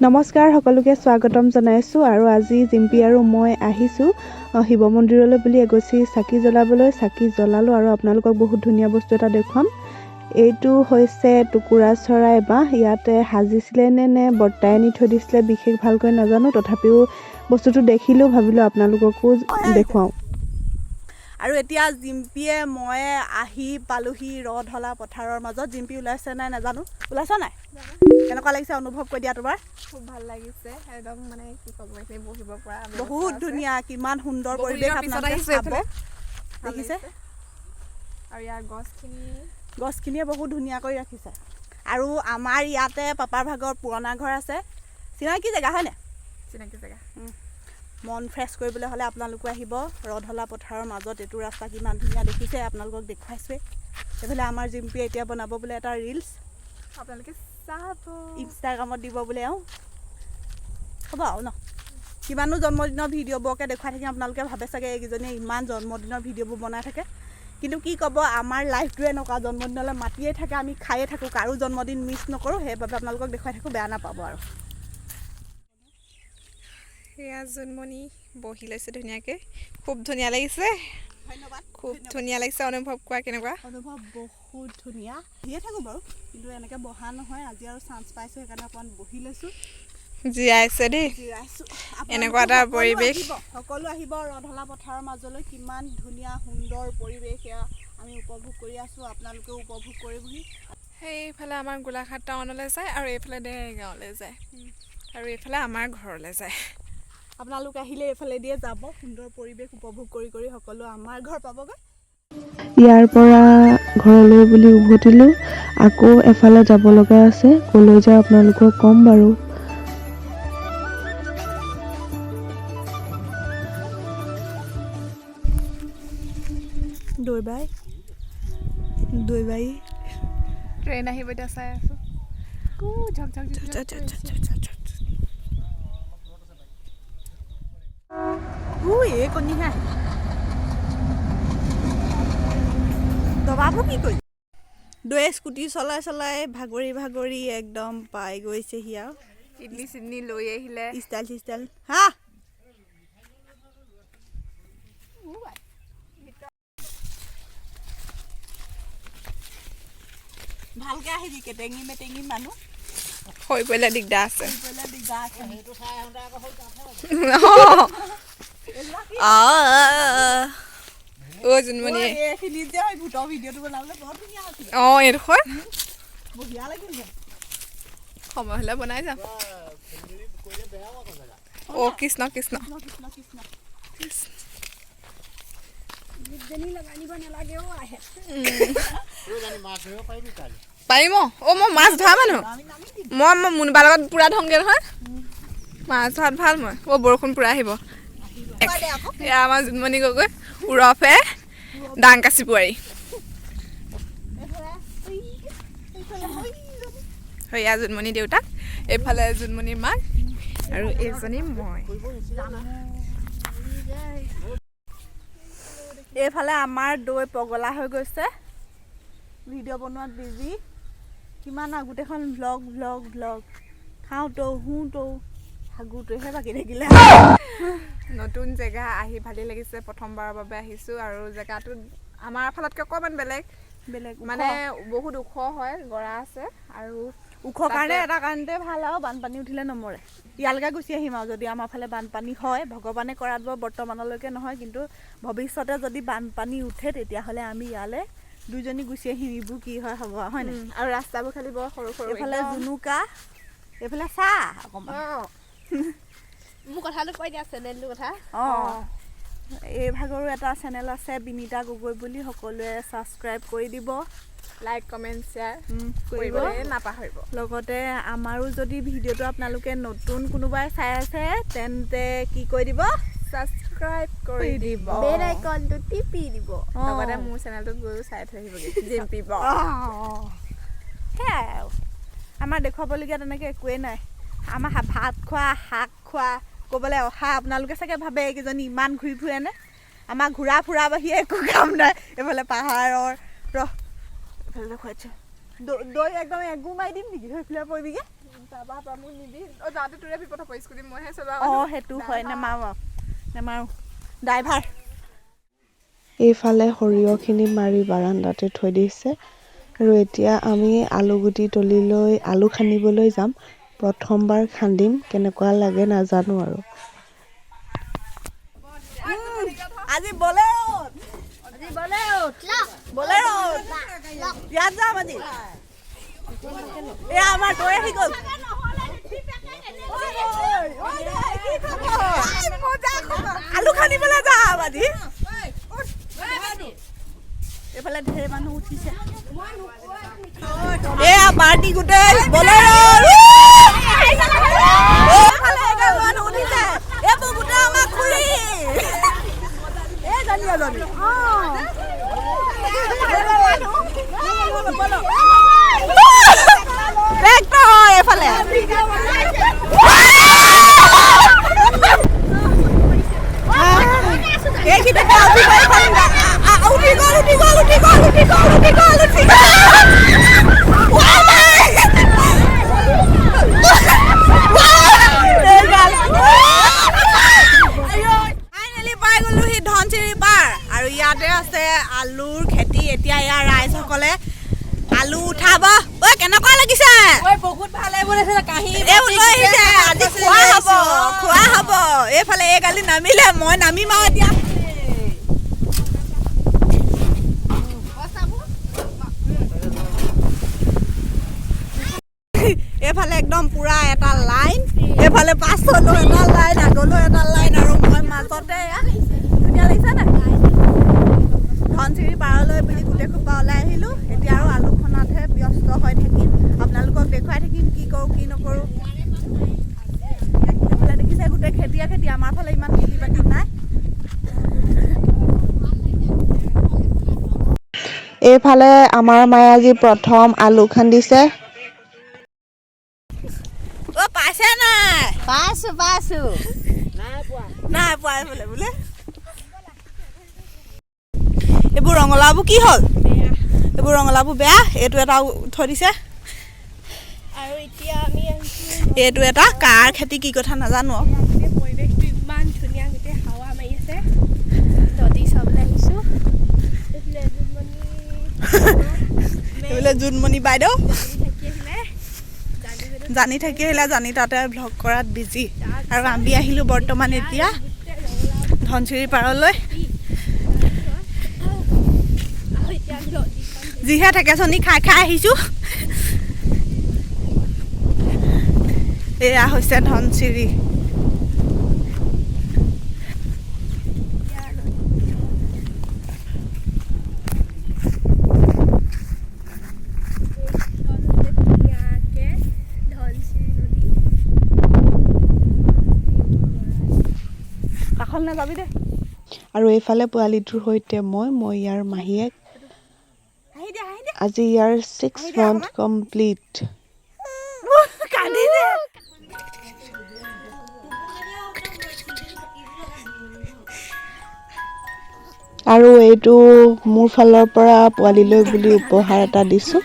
নমস্কাৰ সকলোকে স্বাগতম জনাইছোঁ আৰু আজি জিম্পি আৰু মই আহিছোঁ শিৱ মন্দিৰলৈ বুলি এগছি চাকি জ্বলাবলৈ চাকি জ্বলালোঁ আৰু আপোনালোকক বহুত ধুনীয়া বস্তু এটা দেখুৱাম। এইটো হৈছে টুকুৰা চৰাই বাঁহ। ইয়াতে সাজিছিলে নে বৰ্তাই নি থৈ দিছিলে বিশেষ ভালকৈ নাজানো, তথাপিও বস্তুটো দেখিলোঁ ভাবিলোঁ আপোনালোককো দেখুৱাওঁ। আৰু এতিয়া জিম্পিয়ে মই আহি পালোহি ৰধলা পথাৰৰ মাজত। জিম্পি ওলাইছে নাই নাজানো, ওলাইছ নাই? কেনেকুৱা লাগিছে অনুভৱ কৰি দিয়া তোমাৰ? খুব ভাল লাগিছে, একদম মানে কি ক'ব এতিয়া বহিব পৰা বহুত ধুনীয়া, কিমান সুন্দৰ পৰিৱেশ আপোনালোকে চাব। দেখিছে আৰু ইয়াৰ গছখিনিয়ে বহুত ধুনীয়া কৰি ৰাখিছে। আৰু আমাৰ ইয়াতে পাপাৰ ভাগৰ পুৰণা ঘৰ আছে, চিনাকি জেগা হয়নে? চিনাকি জেগা। মন ফ্ৰেছ কৰিবলৈ হ'লে আপোনালোকে আহিব ৰধলা পথাৰৰ মাজত। এইটো ৰাস্তা কিমান ধুনীয়া দেখিছে, আপোনালোকক দেখুৱাইছোৱে। এইফালে আমাৰ জিম্পিয়ে এতিয়া বনাব বোলে এটা ৰিলছ, আপোনালোকে চাব, ইনষ্টাগ্ৰামত দিব বোলে। হ'ব আৰু ন, কিমানো জন্মদিনৰ ভিডিঅ'বোৰকে দেখুৱাই থাকিম। আপোনালোকে ভাবে চাগে এইকেইজনীয়ে ইমান জন্মদিনৰ ভিডিঅ'বোৰ বনাই থাকে, কিন্তু কি ক'ব, আমাৰ লাইফটোৱে এনেকুৱা, জন্মদিনলৈ মাতিয়ে থাকে, আমি খায়ে থাকোঁ, কাৰো জন্মদিন মিছ নকৰোঁ। সেইবাবে আপোনালোকক দেখুৱাই থাকোঁ, বেয়া নাপাব আৰু। সেয়া জোনমণি বহি লৈছে ধুনীয়াকৈ, খুব ধুনীয়া লাগিছে। ধন্যবাদ, খুব ধুনীয়া লাগিছে। অনুভৱ কৰা কেনেকুৱা? অনুভৱ বহুত ধুনীয়া। দিয়ে থাকোঁ বাৰু, কিন্তু এনেকৈ বহা নহয়। আজি আৰু চান্স পাইছোঁ, সেইকাৰণে অকণমান বহি লৈছোঁ, জীয়াইছে দেই জিৰাইছোঁ। এনেকুৱা এটা পৰিৱেশ। সকলো আহিব ৰধলা পথাৰৰ মাজলৈ। কিমান ধুনীয়া সুন্দৰ পৰিৱেশ, সেয়া আমি উপভোগ কৰি আছোঁ, আপোনালোকেও উপভোগ কৰিবহি। সেইফালে আমাৰ গোলাঘাট টাউনলৈ যায় আৰু এইফালে দেৰগাঁৱলৈ যায় আৰু এইফালে আমাৰ ঘৰলৈ যায়। আপোনালোক আহিলে এইফালে দিয়ে যাব, সুন্দৰ পৰিৱেশ উপভোগ কৰি কৰি সকলো আমাৰ ঘৰ পাবগৈ। ইয়াৰ পৰা ঘৰলৈ বুলি উভতিলোঁ, আকৌ এফালে যাব লগা আছে। ক'লৈ যাওঁ আপোনালোকক ক'ম বাৰু। দৈবাই ট্ৰেইন আহিব, এতিয়া চাই আছোঁ। এই কণীহে দবাবোৰ কি কৰি দৈ স্কুটি চলাই চলাই ভাগৰি একদম পাই গৈছেহি আৰু। ইডলি চিডলি লৈ আহিলে, ষ্টাইল হা। ভালকে আহিবি, কেটেঙি মেটেঙি মানুহ হৈ পৰিলে দিগদাৰ আছে। জোনমণি অঁ এইডোখৰ সময় হ'লে বনাই যাম। অ' কৃষ্ণ কৃষ্ণ পাৰিম। অ' মই মাছ ধৰা মানুহ, মই মুনুবাৰ লগত পূৰা ধংগে নহয়। মাছ ধৰাত ভাল মই। অ' বৰষুণ পূৰা আহিব। এয়া আমাৰ জোনমণি গগৈ উৰফে ডাংকাচি বোৱাৰী। এয়া জোনমণি দেউতাক, এইফালে জোনমণিৰ মাক আৰু এইজনী মই। এইফালে আমাৰ দৈ পগলা হৈ গৈছে, ভিডিঅ' বনোৱাত বিজি। কিমান আৰু গোটেইখন ভ্লগ খাওঁতো শুওঁতো হাগোটোহে বাকী থাকিলে। নতুন জেগা আহি ভালেই লাগিছে, প্ৰথমবাৰৰ বাবে আহিছোঁ আৰু জেগাটো আমাৰ ফালতকৈ অকণমান বেলেগ মানে বহুত ওখ হয়, গৰা আছে আৰু ওখ কাৰণে এটা কাৰণতে ভাল আৰু বানপানী উঠিলে নমৰে। ইয়ালৈকে গুচি আহিম আৰু যদি আমাৰ ফালে বানপানী হয়, ভগৱানে কৰাত বাৰু বৰ্তমানলৈকে নহয়, কিন্তু ভৱিষ্যতে যদি বানপানী উঠে তেতিয়াহ'লে আমি ইয়ালৈ দুইজনী গুচি আহিম। এইবোৰ কি হয় হ'ব আৰু, হয় নাই? আৰু ৰাস্তাবোৰ খালি বৰ সৰু এইফালে জুনুকা, এইফালে চাহ অকণমান। মোৰ কথাটো কৈ দিয়া, চেনেলটোৰ কথা। অঁ, এই ভাগৰো এটা চেনেল আছে বিনীতা গগৈ বুলি, সকলোৱে ছাবস্ক্ৰাইব কৰি দিব, লাইক কমেণ্ট শ্বেয়াৰ কৰিব নাপাহৰিব। লগতে আমাৰো যদি ভিডিঅ'টো আপোনালোকে নতুন কোনোবাই চাই আছে তেন্তে কি কৰি দিব, ছাবস্ক্ৰাইব কৰি দিব, বেল আইকনটো টিপি দিব, লগতে মোৰ চেনেলটোত গৈও চাই থৈ আহিবগৈ জিম্পি ব্লগ। সেয়াই আৰু আমাৰ দেখুৱাবলগীয়া তেনেকৈ একোৱেই নাই। আমাৰ ভাত খোৱা, শাক খোৱা, ক'বলৈ অহা, আপোনালোকে চাগে ভাবে এইকেইজনী ইমান ঘূৰি ফুৰেনে? আমাৰ ঘূৰা ফুৰা বাহিৰে একো কাম নাই। এইফালে পাহাৰৰ এইফালে দেখুৱাইছে দৈ একদম এগু মাৰি দিম নেকি, সেইফালে পৰিবিগৈ। অঁ সেইটো হয় নেমাৰো ড্ৰাইভাৰ এইফালে সৰিয়হখিনি মাৰি বাৰান্দাতে থৈ দিছে আৰু এতিয়া আমি আলুগুটি তলিলৈ আলু খান্দিবলৈ যাম। প্ৰথমবাৰ খান্দিম, কেনেকুৱা লাগে নাজানো আৰু। আজি বলেৰোত ইয়াত যাম আজি। এয়া আমাৰ দৈ আহি গ'ল। আলু খান্দিবলৈ যাম আজি। এইফালে ঢেৰ মানুহ উঠিছে। এয়া পাৰ্টি গোটেই বলেৰোত। মানুহ উঠিছে। এইবোৰ গোটেই আমাৰ খুৰী। এই জানি এজনী। এইফালে পাই গলোহি ধনচিৰি পাৰ আৰু ইয়াতে আছে আলুৰ খেতি। এতিয়া ইয়াৰ ৰাইজসকলে আলু উঠাব। ঐ কেনেকুৱা লাগিছে? বহুত ভাল লাগিছে। কাহি আজি খোৱা হব। এইফালে এই গালি নামিলে, মই নামিম আৰু এতিয়া। এইফালে একদম পুৰা এটা লাইন, এইফালে পাছলৈ এটা লাইন, আগলৈ এটা লাইন আৰু মই মাজতে। ধুনীয়া লাগিছে নাই? ধনচিৰি পাৰলৈ বুলি গোটেই খোপা ওলাই আহিলোঁ। এতিয়া আৰু আলু খনাতহে ব্যস্ত হৈ থাকিম, আপোনালোকক দেখুৱাই থাকিম কি কৰোঁ কি নকৰোঁ। এইফালে দেখিছে গোটেই খেতিয়ে খেতি, আমাৰ ফালে ইমান খেতি বাতি নাই। এইফালে আমাৰ মায়ে আজি প্ৰথম আলু খান্দিছে। অ' পাইছে নাই? পাইছো নাই পোৱা এইফালে বোলে। এইবোৰ ৰঙালাওবোৰ কি হ'ল? এইবোৰ ৰঙালাওবোৰ বেয়া। এইটো এটা থৈ দিছে আৰু এতিয়া আমি এইটো এটা কাৰ খেতি কি কথা নাজানো। পৰিৱেশটো ইমান ধুনীয়া, গোটেই হাৱা মাৰি আছে। নদী চাবলৈ আহিছো। এইবোলে জোনমণি বাইদেউ জানি থাকি আহিলে, জানি তাতে ভ্লগ কৰাত বিজি। আৰু আমি আহিলোঁ বৰ্তমান এতিয়া ধনচিৰি পাৰলৈ। যিহে ঠেকেচনি খাই খাই আহিছোঁ। এয়া হৈছে ধনচিৰি। নাযাবি দে। আৰু এইফালে পোৱালিটোৰ সৈতে মই ইয়াৰ মাহীয়েক। আজি ইয়াৰ 6 month কমপ্লিট। আৰু এইটো মোৰ ফালৰ পৰা পোৱালিলৈ বুলি উপহাৰ এটা দিছোঁ।